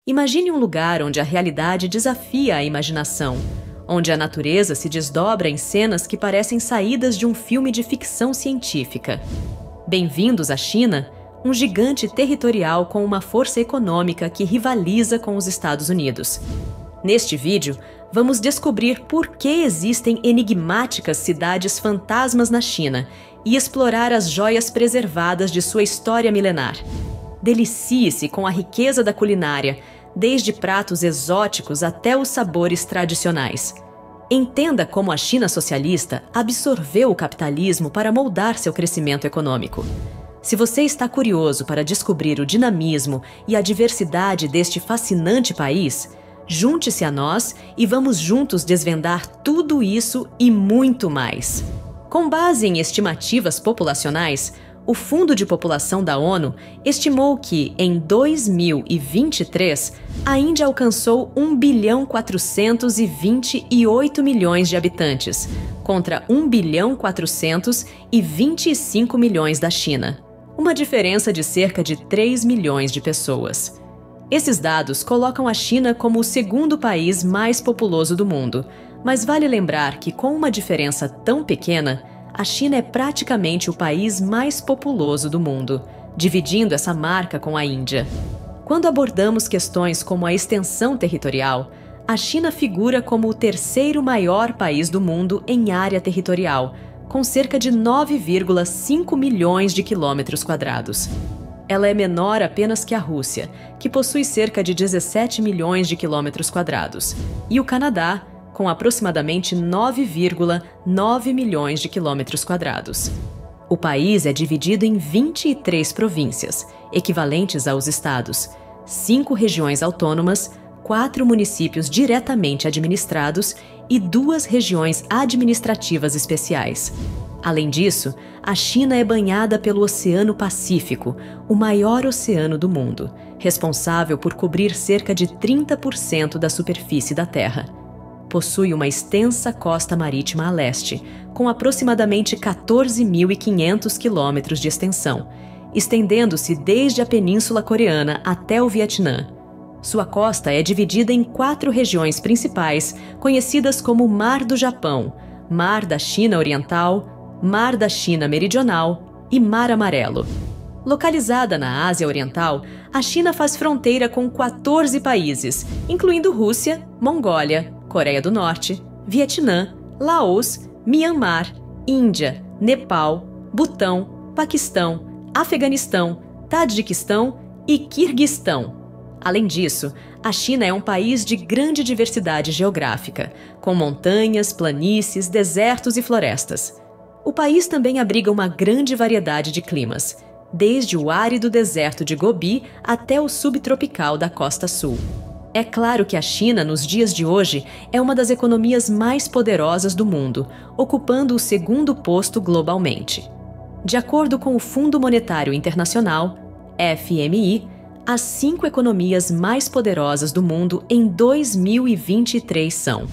Imagine um lugar onde a realidade desafia a imaginação, onde a natureza se desdobra em cenas que parecem saídas de um filme de ficção científica. Bem-vindos à China, um gigante territorial com uma força econômica que rivaliza com os Estados Unidos. Neste vídeo, vamos descobrir por que existem enigmáticas cidades fantasmas na China e explorar as joias preservadas de sua história milenar. Delicie-se com a riqueza da culinária, desde pratos exóticos até os sabores tradicionais. Entenda como a China socialista absorveu o capitalismo para moldar seu crescimento econômico. Se você está curioso para descobrir o dinamismo e a diversidade deste fascinante país, junte-se a nós e vamos juntos desvendar tudo isso e muito mais. Com base em estimativas populacionais, o Fundo de População da ONU estimou que, em 2023, a Índia alcançou 1.428 bilhões de habitantes, contra 1.425 bilhões da China, uma diferença de cerca de 3 milhões de pessoas. Esses dados colocam a China como o segundo país mais populoso do mundo, mas vale lembrar que, com uma diferença tão pequena, a China é praticamente o país mais populoso do mundo, dividindo essa marca com a Índia. Quando abordamos questões como a extensão territorial, a China figura como o terceiro maior país do mundo em área territorial, com cerca de 9,5 milhões de quilômetros quadrados. Ela é menor apenas que a Rússia, que possui cerca de 17 milhões de quilômetros quadrados, e o Canadá, com aproximadamente 9,9 milhões de quilômetros quadrados. O país é dividido em 23 províncias, equivalentes aos estados, 5 regiões autônomas, 4 municípios diretamente administrados e 2 regiões administrativas especiais. Além disso, a China é banhada pelo Oceano Pacífico, o maior oceano do mundo, responsável por cobrir cerca de 30% da superfície da Terra. Possui uma extensa costa marítima a leste, com aproximadamente 14.500 quilômetros de extensão, estendendo-se desde a Península Coreana até o Vietnã. Sua costa é dividida em 4 regiões principais, conhecidas como Mar do Japão, Mar da China Oriental, Mar da China Meridional e Mar Amarelo. Localizada na Ásia Oriental, a China faz fronteira com 14 países, incluindo Rússia, Mongólia, Coreia do Norte, Vietnã, Laos, Mianmar, Índia, Nepal, Butão, Paquistão, Afeganistão, Tadjiquistão e Quirguistão. Além disso, a China é um país de grande diversidade geográfica, com montanhas, planícies, desertos e florestas. O país também abriga uma grande variedade de climas, desde o árido deserto de Gobi até o subtropical da Costa Sul. É claro que a China, nos dias de hoje, é uma das economias mais poderosas do mundo, ocupando o segundo posto globalmente. De acordo com o Fundo Monetário Internacional, FMI, as 5 economias mais poderosas do mundo em 2023 são: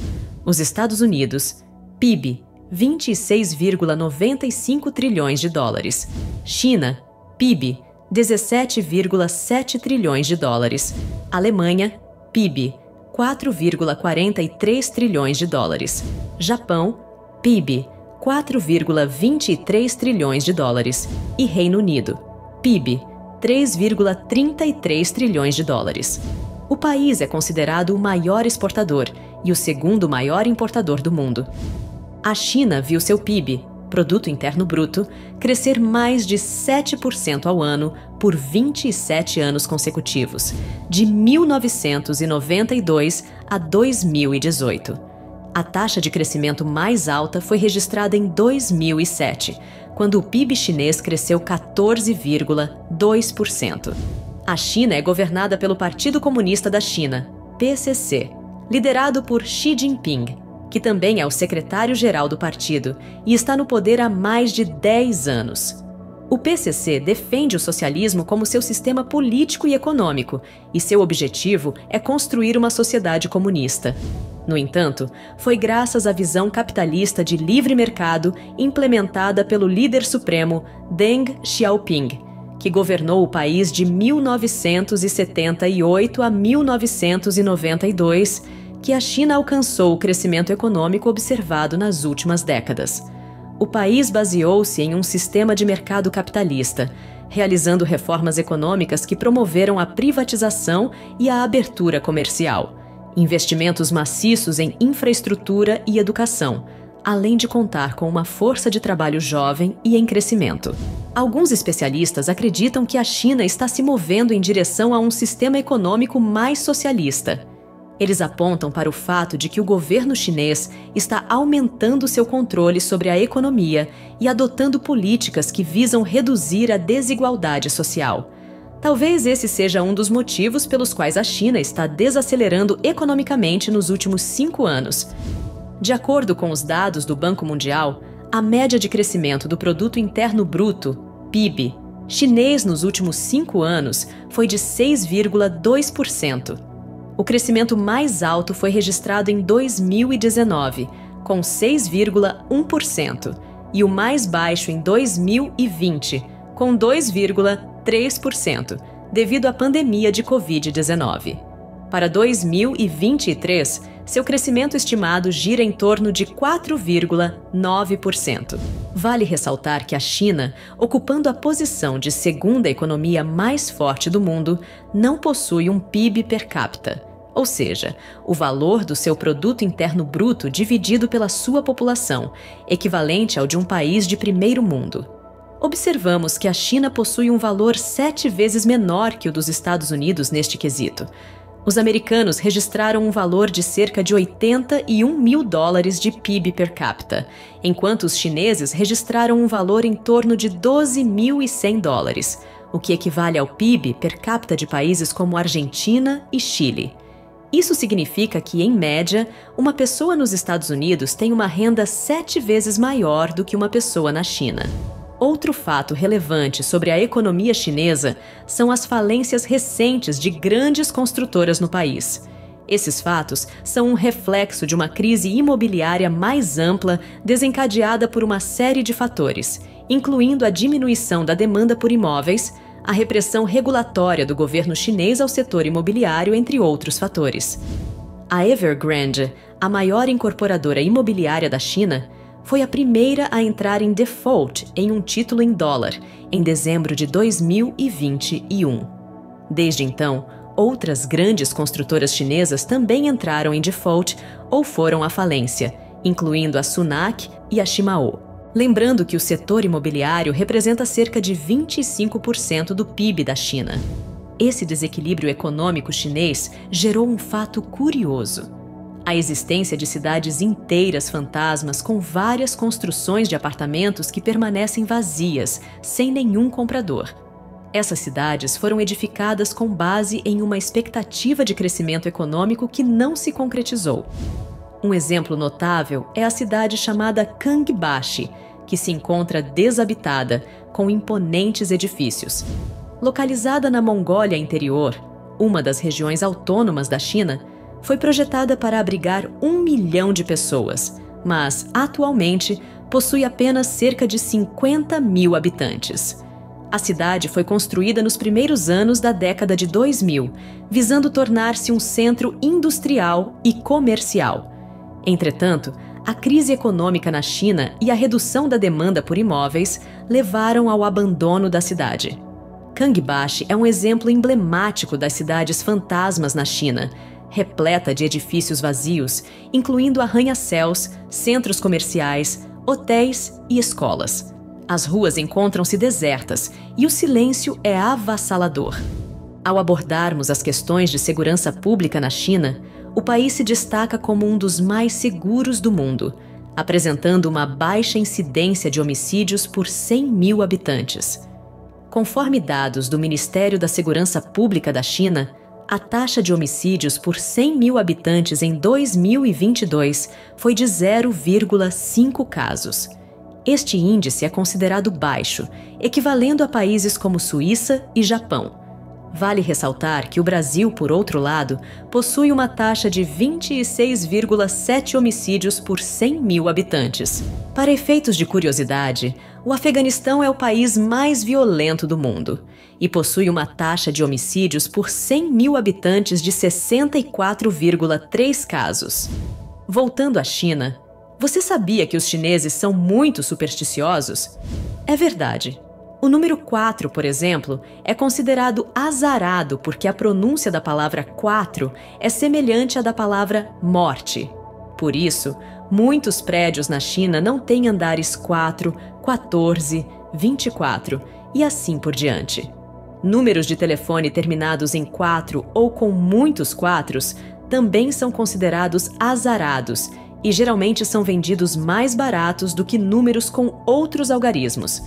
os Estados Unidos, PIB, 26,95 trilhões de dólares; China, PIB, 17,7 trilhões de dólares; Alemanha, PIB, 4,43 trilhões de dólares; Japão, PIB, 4,23 trilhões de dólares; e Reino Unido, PIB, 3,33 trilhões de dólares. O país é considerado o maior exportador e o segundo maior importador do mundo. A China viu seu PIB, Produto Interno Bruto, crescer mais de 7% ao ano por 27 anos consecutivos, de 1992 a 2018. A taxa de crescimento mais alta foi registrada em 2007, quando o PIB chinês cresceu 14,2%. A China é governada pelo Partido Comunista da China, PCC, liderado por Xi Jinping, que também é o secretário-geral do partido e está no poder há mais de 10 anos. O PCC defende o socialismo como seu sistema político e econômico, e seu objetivo é construir uma sociedade comunista. No entanto, foi graças à visão capitalista de livre mercado implementada pelo líder supremo Deng Xiaoping, que governou o país de 1978 a 1992, que a China alcançou o crescimento econômico observado nas últimas décadas. O país baseou-se em um sistema de mercado capitalista, realizando reformas econômicas que promoveram a privatização e a abertura comercial, investimentos maciços em infraestrutura e educação, além de contar com uma força de trabalho jovem e em crescimento. Alguns especialistas acreditam que a China está se movendo em direção a um sistema econômico mais socialista. Eles apontam para o fato de que o governo chinês está aumentando seu controle sobre a economia e adotando políticas que visam reduzir a desigualdade social. Talvez esse seja um dos motivos pelos quais a China está desacelerando economicamente nos últimos 5 anos. De acordo com os dados do Banco Mundial, a média de crescimento do Produto Interno Bruto, PIB, chinês nos últimos 5 anos foi de 6,2%. O crescimento mais alto foi registrado em 2019, com 6,1%, e o mais baixo em 2020, com 2,3%, devido à pandemia de Covid-19. Para 2023, seu crescimento estimado gira em torno de 4,9%. Vale ressaltar que a China, ocupando a posição de segunda economia mais forte do mundo, não possui um PIB per capita, ou seja, o valor do seu produto interno bruto dividido pela sua população, equivalente ao de um país de primeiro mundo. Observamos que a China possui um valor 7 vezes menor que o dos Estados Unidos neste quesito. Os americanos registraram um valor de cerca de $81 mil de PIB per capita, enquanto os chineses registraram um valor em torno de $12.100, o que equivale ao PIB per capita de países como Argentina e Chile. Isso significa que, em média, uma pessoa nos Estados Unidos tem uma renda 7 vezes maior do que uma pessoa na China. Outro fato relevante sobre a economia chinesa são as falências recentes de grandes construtoras no país. Esses fatos são um reflexo de uma crise imobiliária mais ampla desencadeada por uma série de fatores, incluindo a diminuição da demanda por imóveis, a repressão regulatória do governo chinês ao setor imobiliário, entre outros fatores. A Evergrande, a maior incorporadora imobiliária da China, foi a primeira a entrar em default em um título em dólar, em dezembro de 2021. Desde então, outras grandes construtoras chinesas também entraram em default ou foram à falência, incluindo a Sunac e a Shimao. Lembrando que o setor imobiliário representa cerca de 25% do PIB da China. Esse desequilíbrio econômico chinês gerou um fato curioso: a existência de cidades inteiras fantasmas com várias construções de apartamentos que permanecem vazias, sem nenhum comprador. Essas cidades foram edificadas com base em uma expectativa de crescimento econômico que não se concretizou. Um exemplo notável é a cidade chamada Kangbashi, que se encontra desabitada, com imponentes edifícios. Localizada na Mongólia Interior, uma das regiões autônomas da China, foi projetada para abrigar 1 milhão de pessoas, mas, atualmente, possui apenas cerca de 50 mil habitantes. A cidade foi construída nos primeiros anos da década de 2000, visando tornar-se um centro industrial e comercial. Entretanto, a crise econômica na China e a redução da demanda por imóveis levaram ao abandono da cidade. Kangbashi é um exemplo emblemático das cidades fantasmas na China, repleta de edifícios vazios, incluindo arranha-céus, centros comerciais, hotéis e escolas. As ruas encontram-se desertas e o silêncio é avassalador. Ao abordarmos as questões de segurança pública na China, o país se destaca como um dos mais seguros do mundo, apresentando uma baixa incidência de homicídios por 100 mil habitantes. Conforme dados do Ministério da Segurança Pública da China, a taxa de homicídios por 100 mil habitantes em 2022 foi de 0,5 casos. Este índice é considerado baixo, equivalendo a países como Suíça e Japão. Vale ressaltar que o Brasil, por outro lado, possui uma taxa de 26,7 homicídios por 100 mil habitantes. Para efeitos de curiosidade, o Afeganistão é o país mais violento do mundo e possui uma taxa de homicídios por 100 mil habitantes de 64,3 casos. Voltando à China, você sabia que os chineses são muito supersticiosos? É verdade. O número 4, por exemplo, é considerado azarado porque a pronúncia da palavra 4 é semelhante à da palavra morte. Por isso, muitos prédios na China não têm andares 4, 14, 24 e assim por diante. Números de telefone terminados em 4 ou com muitos quatros também são considerados azarados e geralmente são vendidos mais baratos do que números com outros algarismos.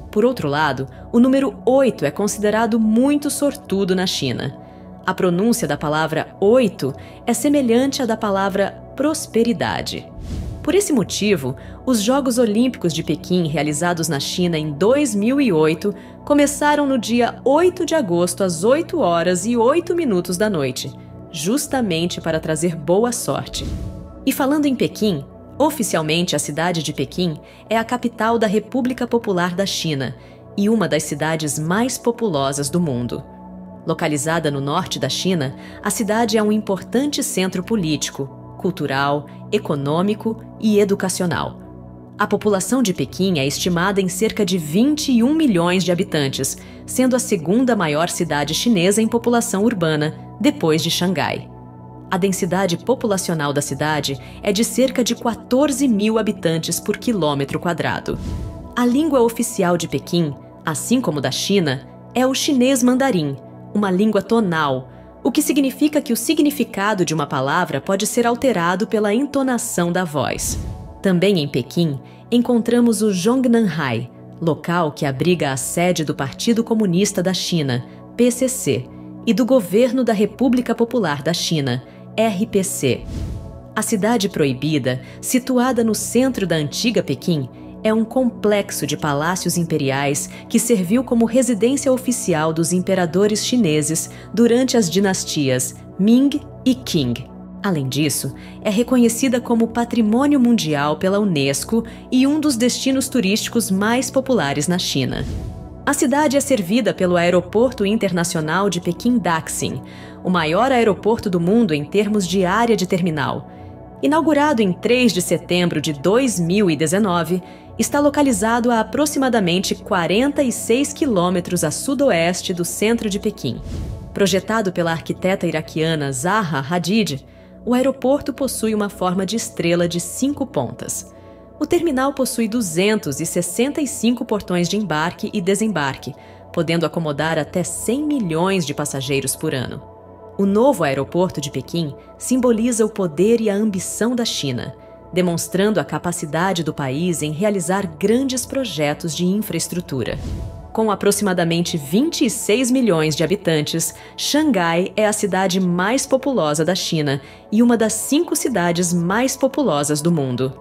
Por outro lado, o número 8 é considerado muito sortudo na China. A pronúncia da palavra 8 é semelhante à da palavra prosperidade. Por esse motivo, os Jogos Olímpicos de Pequim, realizados na China em 2008, começaram no dia 8 de agosto às 8 horas e 8 minutos da noite, justamente para trazer boa sorte. E falando em Pequim, oficialmente, a cidade de Pequim é a capital da República Popular da China e uma das cidades mais populosas do mundo. Localizada no norte da China, a cidade é um importante centro político, cultural, econômico e educacional. A população de Pequim é estimada em cerca de 21 milhões de habitantes, sendo a segunda maior cidade chinesa em população urbana, depois de Xangai. A densidade populacional da cidade é de cerca de 14 mil habitantes por quilômetro quadrado. A língua oficial de Pequim, assim como da China, é o chinês mandarim, uma língua tonal, o que significa que o significado de uma palavra pode ser alterado pela entonação da voz. Também em Pequim, encontramos o Zhongnanhai, local que abriga a sede do Partido Comunista da China, PCC, e do Governo da República Popular da China, RPC. A Cidade Proibida, situada no centro da antiga Pequim, é um complexo de palácios imperiais que serviu como residência oficial dos imperadores chineses durante as dinastias Ming e Qing. Além disso, é reconhecida como Patrimônio Mundial pela Unesco e um dos destinos turísticos mais populares na China. A cidade é servida pelo Aeroporto Internacional de Pequim-Daxing, o maior aeroporto do mundo em termos de área de terminal. Inaugurado em 3 de setembro de 2019, está localizado a aproximadamente 46 quilômetros a sudoeste do centro de Pequim. Projetado pela arquiteta iraquiana Zaha Hadid, o aeroporto possui uma forma de estrela de 5 pontas. O terminal possui 265 portões de embarque e desembarque, podendo acomodar até 100 milhões de passageiros por ano. O novo aeroporto de Pequim simboliza o poder e a ambição da China, demonstrando a capacidade do país em realizar grandes projetos de infraestrutura. Com aproximadamente 26 milhões de habitantes, Xangai é a cidade mais populosa da China e uma das 5 cidades mais populosas do mundo.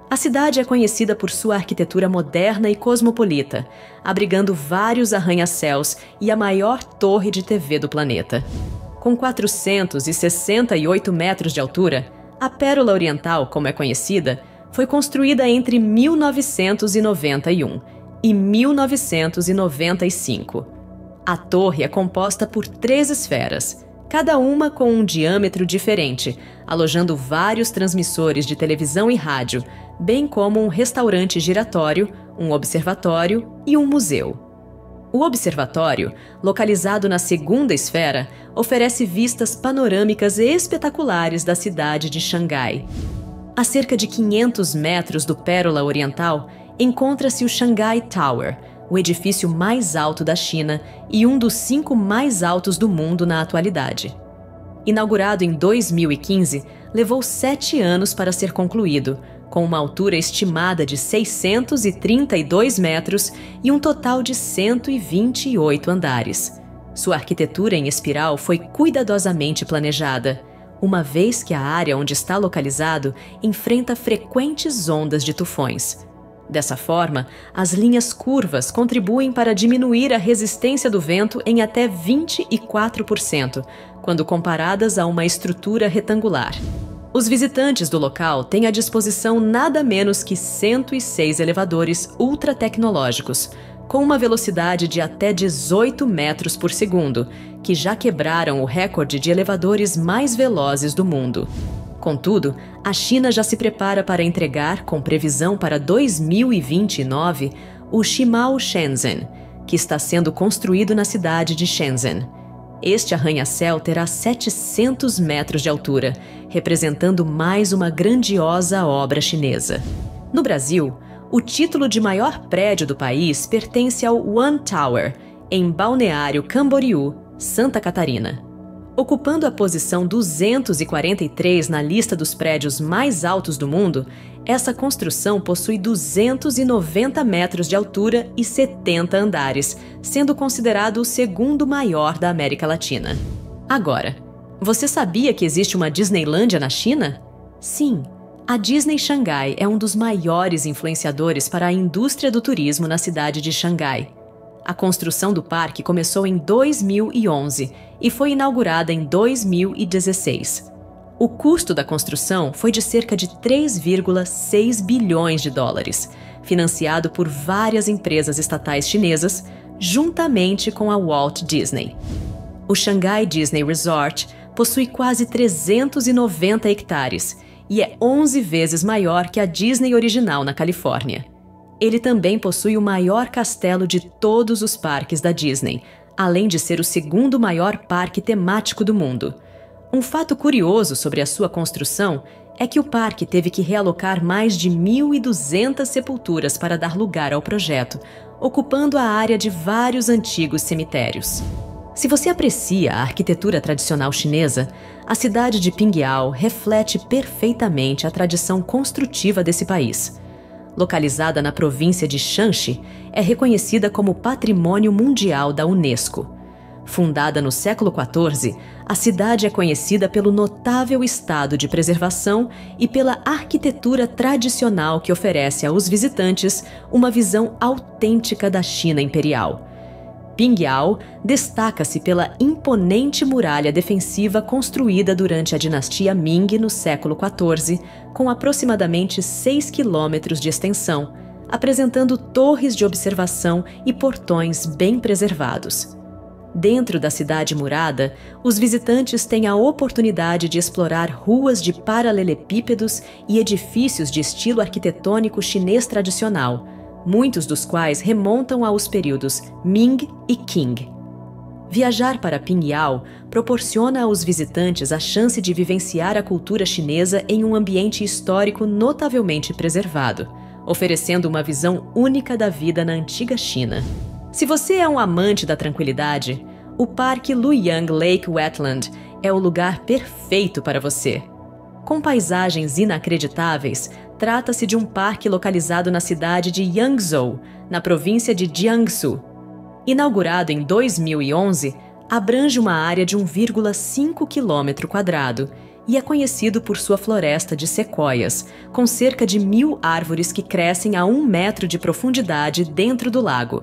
A cidade é conhecida por sua arquitetura moderna e cosmopolita, abrigando vários arranha-céus e a maior torre de TV do planeta. Com 468 metros de altura, a Pérola Oriental, como é conhecida, foi construída entre 1991 e 1995. A torre é composta por 3 esferas, cada uma com um diâmetro diferente, alojando vários transmissores de televisão e rádio, bem como um restaurante giratório, um observatório e um museu. O observatório, localizado na segunda esfera, oferece vistas panorâmicas espetaculares da cidade de Xangai. A cerca de 500 metros do Pérola Oriental, encontra-se o Xangai Tower, o edifício mais alto da China e um dos 5 mais altos do mundo na atualidade. Inaugurado em 2015, levou 7 anos para ser concluído, com uma altura estimada de 632 metros e um total de 128 andares. Sua arquitetura em espiral foi cuidadosamente planejada, uma vez que a área onde está localizado enfrenta frequentes ondas de tufões. Dessa forma, as linhas curvas contribuem para diminuir a resistência do vento em até 24%, quando comparadas a uma estrutura retangular. Os visitantes do local têm à disposição nada menos que 106 elevadores ultra-tecnológicos, com uma velocidade de até 18 metros por segundo, que já quebraram o recorde de elevadores mais velozes do mundo. Contudo, a China já se prepara para entregar, com previsão para 2029, o Shimao Shenzhen, que está sendo construído na cidade de Shenzhen. Este arranha-céu terá 700 metros de altura, representando mais uma grandiosa obra chinesa. No Brasil, o título de maior prédio do país pertence ao One Tower, em Balneário Camboriú, Santa Catarina. Ocupando a posição 243 na lista dos prédios mais altos do mundo, essa construção possui 290 metros de altura e 70 andares, sendo considerado o segundo maior da América Latina. Agora, você sabia que existe uma Disneylândia na China? Sim, a Disney Xangai é um dos maiores influenciadores para a indústria do turismo na cidade de Xangai. A construção do parque começou em 2011 e foi inaugurada em 2016. O custo da construção foi de cerca de 3,6 bilhões de dólares, financiado por várias empresas estatais chinesas, juntamente com a Walt Disney. O Shanghai Disney Resort possui quase 390 hectares e é 11 vezes maior que a Disney original na Califórnia. Ele também possui o maior castelo de todos os parques da Disney, além de ser o segundo maior parque temático do mundo. Um fato curioso sobre a sua construção é que o parque teve que realocar mais de 1.200 sepulturas para dar lugar ao projeto, ocupando a área de vários antigos cemitérios. Se você aprecia a arquitetura tradicional chinesa, a cidade de Pingyao reflete perfeitamente a tradição construtiva desse país. Localizada na província de Shanxi, é reconhecida como Patrimônio Mundial da Unesco. Fundada no século XIV, a cidade é conhecida pelo notável estado de preservação e pela arquitetura tradicional que oferece aos visitantes uma visão autêntica da China imperial. Pingyao destaca-se pela imponente muralha defensiva construída durante a dinastia Ming no século XIV, com aproximadamente 6 quilômetros de extensão, apresentando torres de observação e portões bem preservados. Dentro da cidade murada, os visitantes têm a oportunidade de explorar ruas de paralelepípedos e edifícios de estilo arquitetônico chinês tradicional, muitos dos quais remontam aos períodos Ming e Qing. Viajar para Pingyao proporciona aos visitantes a chance de vivenciar a cultura chinesa em um ambiente histórico notavelmente preservado, oferecendo uma visão única da vida na antiga China. Se você é um amante da tranquilidade, o Parque Luoyang Lake Wetland é o lugar perfeito para você. Com paisagens inacreditáveis, trata-se de um parque localizado na cidade de Yangzhou, na província de Jiangsu. Inaugurado em 2011, abrange uma área de 1,5 km² e é conhecido por sua floresta de sequoias, com cerca de 1.000 árvores que crescem a 1 metro de profundidade dentro do lago.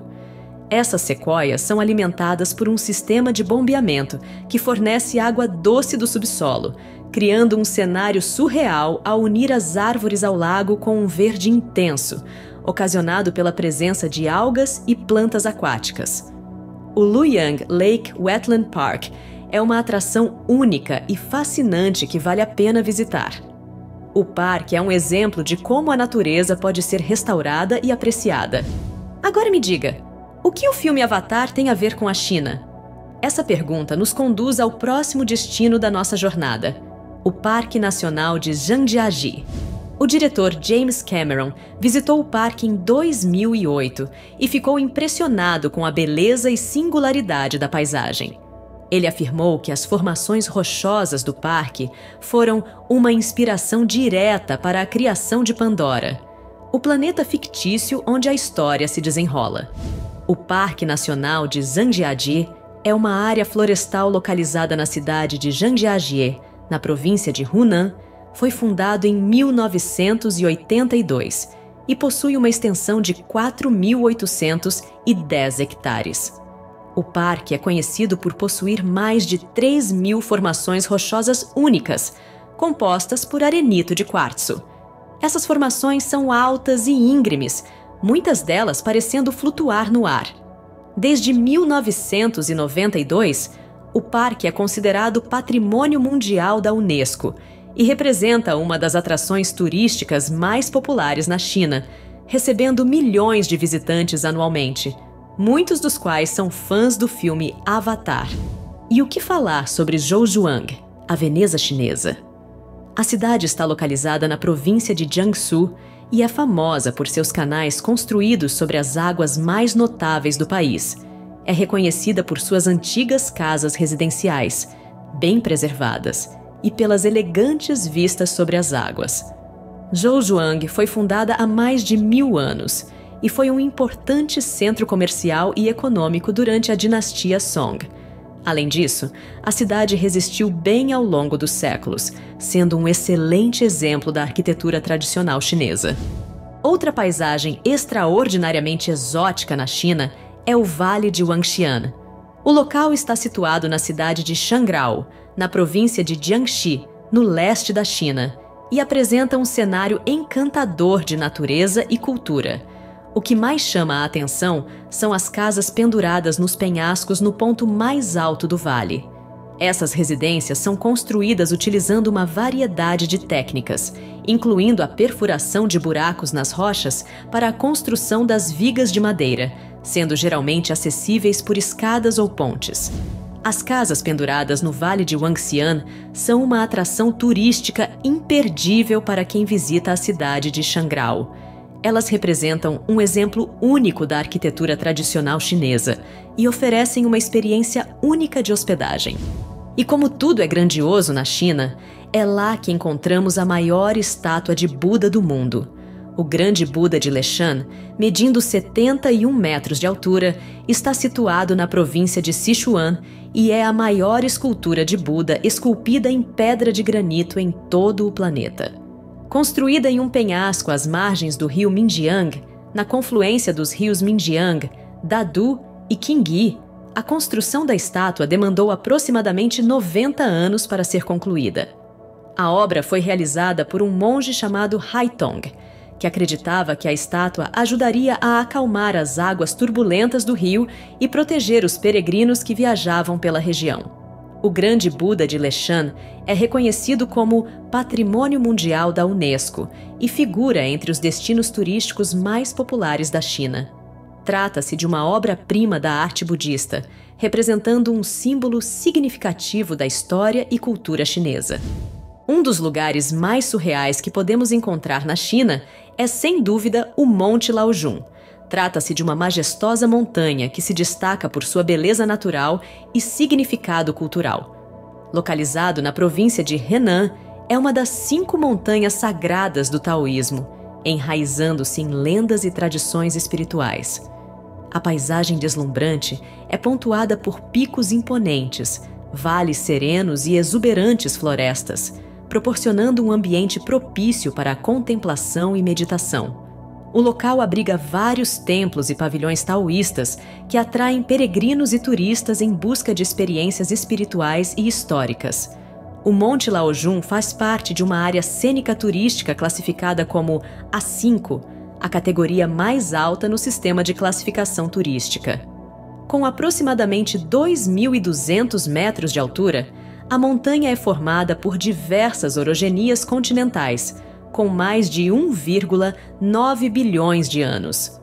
Essas sequoias são alimentadas por um sistema de bombeamento que fornece água doce do subsolo, criando um cenário surreal ao unir as árvores ao lago com um verde intenso, ocasionado pela presença de algas e plantas aquáticas. O Luoyang Lake Wetland Park é uma atração única e fascinante que vale a pena visitar. O parque é um exemplo de como a natureza pode ser restaurada e apreciada. Agora me diga, o que o filme Avatar tem a ver com a China? Essa pergunta nos conduz ao próximo destino da nossa jornada, o Parque Nacional de Zhangjiajie. O diretor James Cameron visitou o parque em 2008 e ficou impressionado com a beleza e singularidade da paisagem. Ele afirmou que as formações rochosas do parque foram uma inspiração direta para a criação de Pandora, o planeta fictício onde a história se desenrola. O Parque Nacional de Zhangjiajie é uma área florestal localizada na cidade de Zhangjiajie, na província de Hunan. Foi fundado em 1982 e possui uma extensão de 4.810 hectares. O parque é conhecido por possuir mais de 3.000 formações rochosas únicas, compostas por arenito de quartzo. Essas formações são altas e íngremes, muitas delas parecendo flutuar no ar. Desde 1992, o parque é considerado Patrimônio Mundial da Unesco e representa uma das atrações turísticas mais populares na China, recebendo milhões de visitantes anualmente, muitos dos quais são fãs do filme Avatar. E o que falar sobre Zhouzhuang, a Veneza chinesa? A cidade está localizada na província de Jiangsu e é famosa por seus canais construídos sobre as águas mais notáveis do país. É reconhecida por suas antigas casas residenciais, bem preservadas, e pelas elegantes vistas sobre as águas. Zhouzhuang foi fundada há mais de 1000 anos e foi um importante centro comercial e econômico durante a dinastia Song. Além disso, a cidade resistiu bem ao longo dos séculos, sendo um excelente exemplo da arquitetura tradicional chinesa. Outra paisagem extraordinariamente exótica na China é o Vale de Wanxian. O local está situado na cidade de Shangrao, na província de Jiangxi, no leste da China, e apresenta um cenário encantador de natureza e cultura. O que mais chama a atenção são as casas penduradas nos penhascos no ponto mais alto do vale. Essas residências são construídas utilizando uma variedade de técnicas, incluindo a perfuração de buracos nas rochas para a construção das vigas de madeira, sendo geralmente acessíveis por escadas ou pontes. As casas penduradas no Vale de Wanxian são uma atração turística imperdível para quem visita a cidade de Shangrao. Elas representam um exemplo único da arquitetura tradicional chinesa e oferecem uma experiência única de hospedagem. E como tudo é grandioso na China, é lá que encontramos a maior estátua de Buda do mundo. O grande Buda de Leshan, medindo 71 metros de altura, está situado na província de Sichuan e é a maior escultura de Buda esculpida em pedra de granito em todo o planeta. Construída em um penhasco às margens do rio Minjiang, na confluência dos rios Minjiang, Dadu e Qingyi, a construção da estátua demandou aproximadamente 90 anos para ser concluída. A obra foi realizada por um monge chamado Haitong, que acreditava que a estátua ajudaria a acalmar as águas turbulentas do rio e proteger os peregrinos que viajavam pela região. O grande Buda de Leshan é reconhecido como Patrimônio Mundial da Unesco e figura entre os destinos turísticos mais populares da China. Trata-se de uma obra-prima da arte budista, representando um símbolo significativo da história e cultura chinesa. Um dos lugares mais surreais que podemos encontrar na China é, sem dúvida, o Monte Laozhong. Trata-se de uma majestosa montanha que se destaca por sua beleza natural e significado cultural. Localizado na província de Henan, é uma das 5 montanhas sagradas do taoísmo, enraizando-se em lendas e tradições espirituais. A paisagem deslumbrante é pontuada por picos imponentes, vales serenos e exuberantes florestas, proporcionando um ambiente propício para a contemplação e meditação. O local abriga vários templos e pavilhões taoístas que atraem peregrinos e turistas em busca de experiências espirituais e históricas. O Monte Laozhong faz parte de uma área cênica turística classificada como A5, a categoria mais alta no sistema de classificação turística. Com aproximadamente 2.200 metros de altura, a montanha é formada por diversas orogenias continentais, com mais de 1,9 bilhões de anos.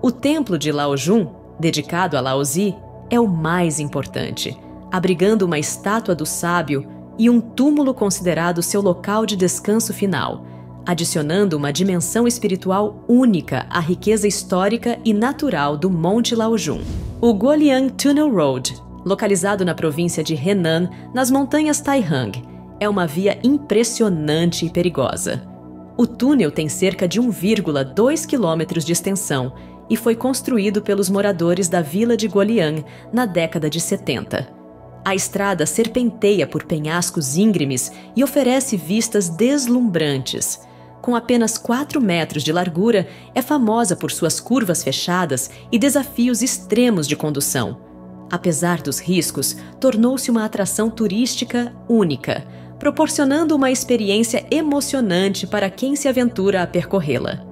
O Templo de Laozhong, dedicado a Laozi, é o mais importante, abrigando uma estátua do sábio e um túmulo considerado seu local de descanso final, adicionando uma dimensão espiritual única à riqueza histórica e natural do Monte Laozhong. O Guoliang Tunnel Road, localizado na província de Henan, nas montanhas Taihang, é uma via impressionante e perigosa. O túnel tem cerca de 1,2 quilômetros de extensão e foi construído pelos moradores da vila de Guoliang na década de 70. A estrada serpenteia por penhascos íngremes e oferece vistas deslumbrantes. Com apenas 4 metros de largura, é famosa por suas curvas fechadas e desafios extremos de condução. Apesar dos riscos, tornou-se uma atração turística única, proporcionando uma experiência emocionante para quem se aventura a percorrê-la.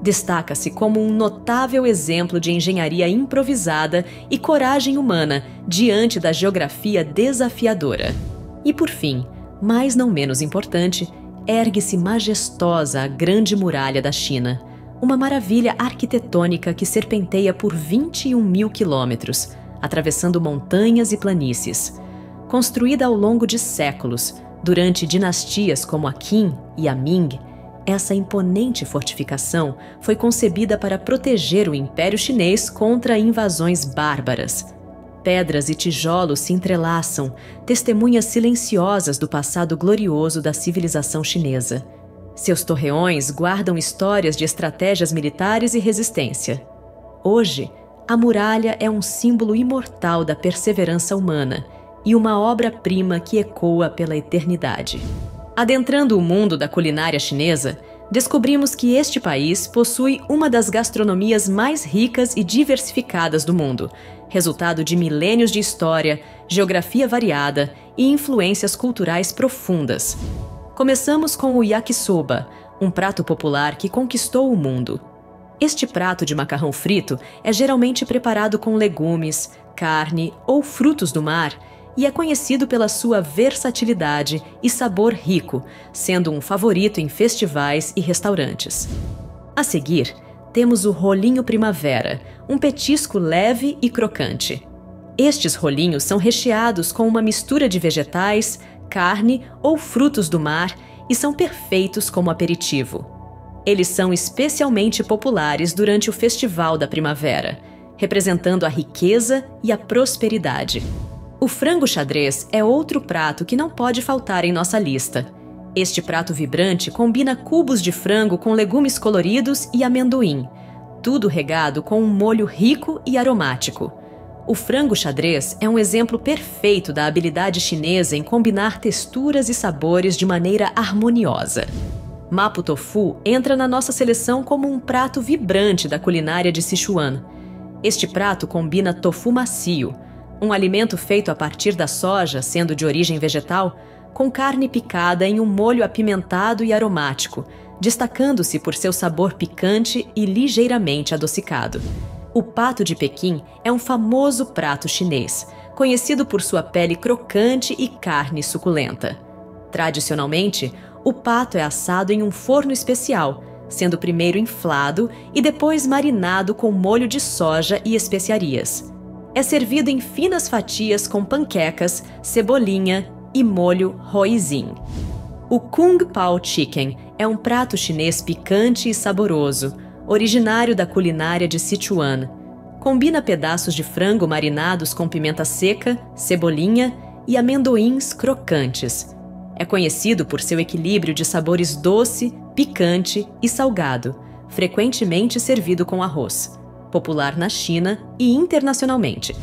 Destaca-se como um notável exemplo de engenharia improvisada e coragem humana diante da geografia desafiadora. E por fim, mas não menos importante, ergue-se majestosa a Grande Muralha da China, uma maravilha arquitetônica que serpenteia por 21 mil quilômetros, atravessando montanhas e planícies. Construída ao longo de séculos, durante dinastias como a Qin e a Ming, essa imponente fortificação foi concebida para proteger o Império Chinês contra invasões bárbaras. Pedras e tijolos se entrelaçam, testemunhas silenciosas do passado glorioso da civilização chinesa. Seus torreões guardam histórias de estratégias militares e resistência. Hoje, a muralha é um símbolo imortal da perseverança humana e uma obra-prima que ecoa pela eternidade. Adentrando o mundo da culinária chinesa, descobrimos que este país possui uma das gastronomias mais ricas e diversificadas do mundo, resultado de milênios de história, geografia variada e influências culturais profundas. Começamos com o yakisoba, um prato popular que conquistou o mundo. Este prato de macarrão frito é geralmente preparado com legumes, carne ou frutos do mar e é conhecido pela sua versatilidade e sabor rico, sendo um favorito em festivais e restaurantes. A seguir, temos o rolinho primavera, um petisco leve e crocante. Estes rolinhos são recheados com uma mistura de vegetais, carne ou frutos do mar e são perfeitos como aperitivo. Eles são especialmente populares durante o Festival da Primavera, representando a riqueza e a prosperidade. O frango xadrez é outro prato que não pode faltar em nossa lista. Este prato vibrante combina cubos de frango com legumes coloridos e amendoim, tudo regado com um molho rico e aromático. O frango xadrez é um exemplo perfeito da habilidade chinesa em combinar texturas e sabores de maneira harmoniosa. Mapo tofu entra na nossa seleção como um prato vibrante da culinária de Sichuan. Este prato combina tofu macio, um alimento feito a partir da soja, sendo de origem vegetal, com carne picada em um molho apimentado e aromático, destacando-se por seu sabor picante e ligeiramente adocicado. O pato de Pequim é um famoso prato chinês, conhecido por sua pele crocante e carne suculenta. Tradicionalmente, o pato é assado em um forno especial, sendo primeiro inflado e depois marinado com molho de soja e especiarias. É servido em finas fatias com panquecas, cebolinha e molho hoisin. O Kung Pao Chicken é um prato chinês picante e saboroso, originário da culinária de Sichuan. Combina pedaços de frango marinados com pimenta seca, cebolinha e amendoins crocantes. É conhecido por seu equilíbrio de sabores doce, picante e salgado, frequentemente servido com arroz. Popular na China e internacionalmente.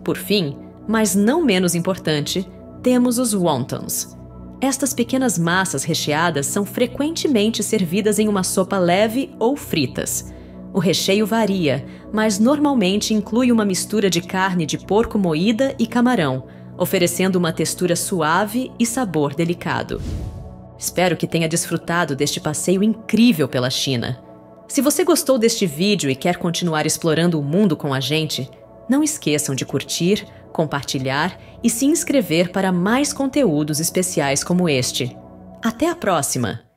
Por fim, mas não menos importante, temos os wontons. Estas pequenas massas recheadas são frequentemente servidas em uma sopa leve ou fritas. O recheio varia, mas normalmente inclui uma mistura de carne de porco moída e camarão, oferecendo uma textura suave e sabor delicado. Espero que tenha desfrutado deste passeio incrível pela China. Se você gostou deste vídeo e quer continuar explorando o mundo com a gente, não esqueçam de curtir, compartilhar e se inscrever para mais conteúdos especiais como este. Até a próxima!